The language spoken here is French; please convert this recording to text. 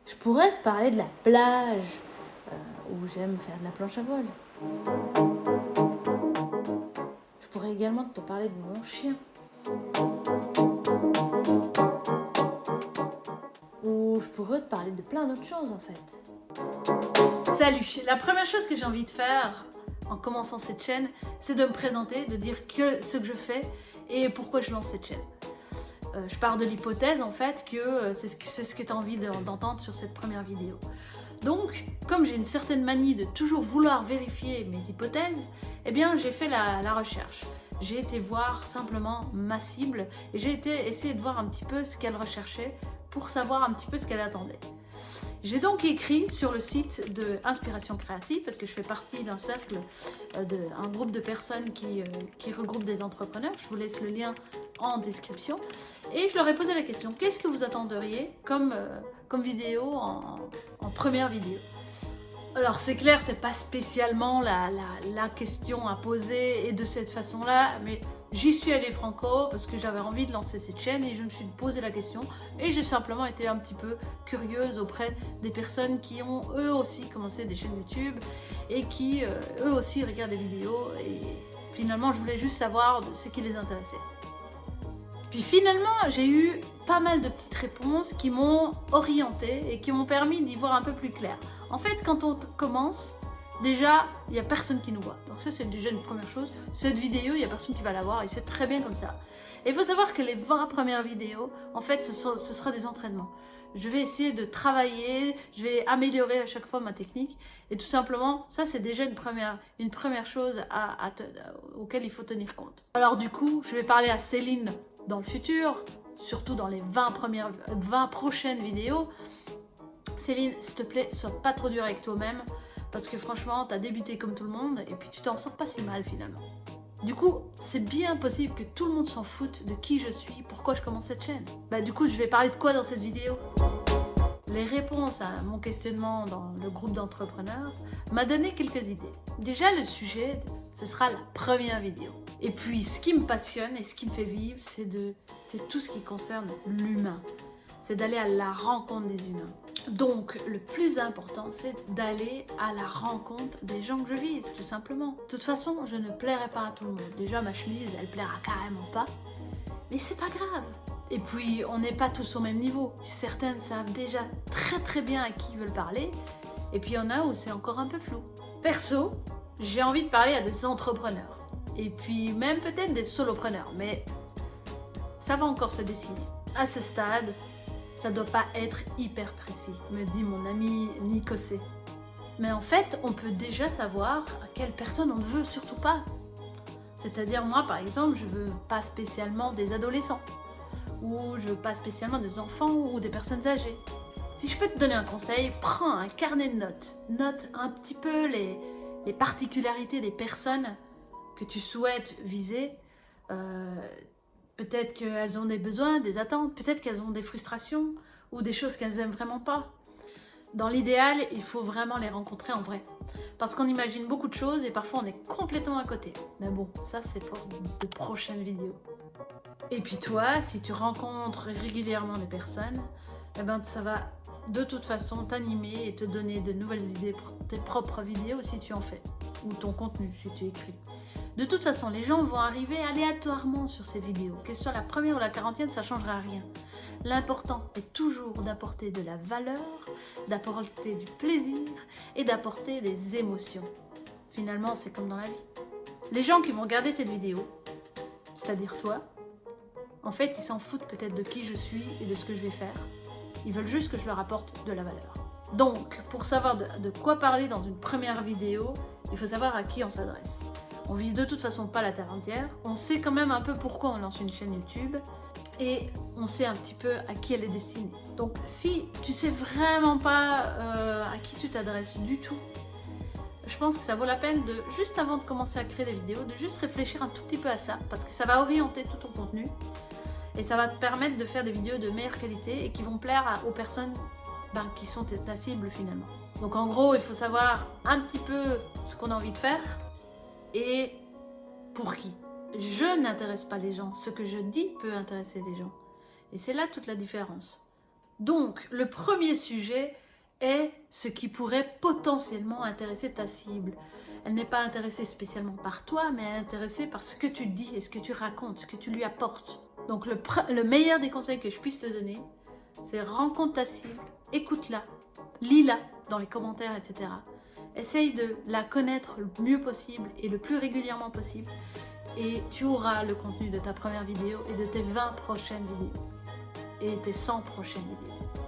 Je pourrais te parler de la plage, où j'aime faire de la planche à voile. Je pourrais également te parler de mon chien. Ou je pourrais te parler de plein d'autres choses en fait. Salut! La première chose que j'ai envie de faire en commençant cette chaîne, c'est de me présenter, de dire ce que je fais et pourquoi je lance cette chaîne. Je pars de l'hypothèse en fait que c'est ce que tu as envie d'entendre sur cette première vidéo. Donc, comme j'ai une certaine manie de toujours vouloir vérifier mes hypothèses, eh bien j'ai fait la recherche. J'ai été voir simplement ma cible et j'ai essayé de voir un petit peu ce qu'elle recherchait pour savoir un petit peu ce qu'elle attendait. J'ai donc écrit sur le site de Inspiration Créative, parce que je fais partie d'un cercle, un groupe de personnes qui regroupe des entrepreneurs. Je vous laisse le lien en description. Et je leur ai posé la question, qu'est-ce que vous attendriez comme vidéo en première vidéo? Alors c'est clair, c'est pas spécialement la question à poser et de cette façon-là, mais j'y suis allée franco parce que j'avais envie de lancer cette chaîne et je me suis posé la question et j'ai simplement été un petit peu curieuse auprès des personnes qui ont eux aussi commencé des chaînes YouTube et qui eux aussi regardent des vidéos et finalement je voulais juste savoir ce qui les intéressait. Puis finalement, j'ai eu pas mal de petites réponses qui m'ont orientée et qui m'ont permis d'y voir un peu plus clair. En fait, quand on commence, déjà, il n'y a personne qui nous voit. Donc ça, c'est déjà une première chose. Cette vidéo, il n'y a personne qui va la voir et c'est très bien comme ça. Et il faut savoir que les 20 premières vidéos, en fait, ce sera des entraînements. Je vais essayer de travailler, je vais améliorer à chaque fois ma technique. Et tout simplement, ça, c'est déjà une première chose auquel il faut tenir compte. Alors du coup, je vais parler à Céline dans le futur, surtout dans les 20 prochaines vidéos. Céline, s'il te plaît, sois pas trop dur avec toi-même, parce que franchement, t'as débuté comme tout le monde, et puis tu t'en sors pas si mal finalement. Du coup, c'est bien possible que tout le monde s'en foute de qui je suis, pourquoi je commence cette chaîne. Bah du coup, je vais parler de quoi dans cette vidéo? Les réponses à mon questionnement dans le groupe d'entrepreneurs m'a donné quelques idées. Déjà, le sujet, ce sera la première vidéo. Et puis, ce qui me passionne et ce qui me fait vivre, c'est tout ce qui concerne l'humain. C'est d'aller à la rencontre des humains. Donc, le plus important, c'est d'aller à la rencontre des gens que je vise, tout simplement. De toute façon, je ne plairai pas à tout le monde. Déjà, ma chemise, elle plaira carrément pas. Mais c'est pas grave. Et puis, on n'est pas tous au même niveau. Certaines savent déjà très bien à qui ils veulent parler. Et puis, il y en a où c'est encore un peu flou. Perso, j'ai envie de parler à des entrepreneurs. Et puis, même peut-être des solopreneurs. Mais ça va encore se dessiner. À ce stade, ça doit pas être hyper précis, me dit mon ami Nico C. Mais en fait, on peut déjà savoir à quelle personne on ne veut surtout pas. C'est-à-dire, moi, par exemple, je veux pas spécialement des adolescents. Ou je veux pas spécialement des enfants ou des personnes âgées. Si je peux te donner un conseil, prends un carnet de notes. Note un petit peu les particularités des personnes que tu souhaites viser. Peut-être qu'elles ont des besoins, des attentes, peut-être qu'elles ont des frustrations ou des choses qu'elles n'aiment vraiment pas. Dans l'idéal, il faut vraiment les rencontrer en vrai. Parce qu'on imagine beaucoup de choses et parfois on est complètement à côté. Mais bon, ça c'est pour de prochaines vidéos. Et puis toi, si tu rencontres régulièrement des personnes, eh ben ça va de toute façon t'animer et te donner de nouvelles idées pour tes propres vidéos si tu en fais. Ou ton contenu si tu écris. De toute façon, les gens vont arriver aléatoirement sur ces vidéos. Que ce soit la première ou la 40e, ça ne changera rien. L'important est toujours d'apporter de la valeur, d'apporter du plaisir et d'apporter des émotions. Finalement, c'est comme dans la vie. Les gens qui vont regarder cette vidéo, c'est-à-dire toi, en fait, ils s'en foutent peut-être de qui je suis et de ce que je vais faire. Ils veulent juste que je leur apporte de la valeur. Donc, pour savoir de quoi parler dans une première vidéo, il faut savoir à qui on s'adresse. On vise de toute façon pas la terre entière. On sait quand même un peu pourquoi on lance une chaîne YouTube et on sait un petit peu à qui elle est destinée. Donc si tu sais vraiment pas à qui tu t'adresses du tout, je pense que ça vaut la peine de, juste avant de commencer à créer des vidéos, de juste réfléchir un tout petit peu à ça parce que ça va orienter tout ton contenu et ça va te permettre de faire des vidéos de meilleure qualité et qui vont plaire aux personnes qui sont ta cible finalement. Donc en gros, il faut savoir un petit peu ce qu'on a envie de faire et pour qui. Je n'intéresse pas les gens. Ce que je dis peut intéresser les gens. Et c'est là toute la différence. Donc, le premier sujet est ce qui pourrait potentiellement intéresser ta cible. Elle n'est pas intéressée spécialement par toi, mais intéressée par ce que tu dis et ce que tu racontes, ce que tu lui apportes. Donc, le meilleur des conseils que je puisse te donner, c'est rencontre ta cible, écoute-la, lis-la dans les commentaires, etc. Essaye de la connaître le mieux possible et le plus régulièrement possible. Et tu auras le contenu de ta première vidéo et de tes 20 prochaines vidéos. Et tes 100 prochaines vidéos.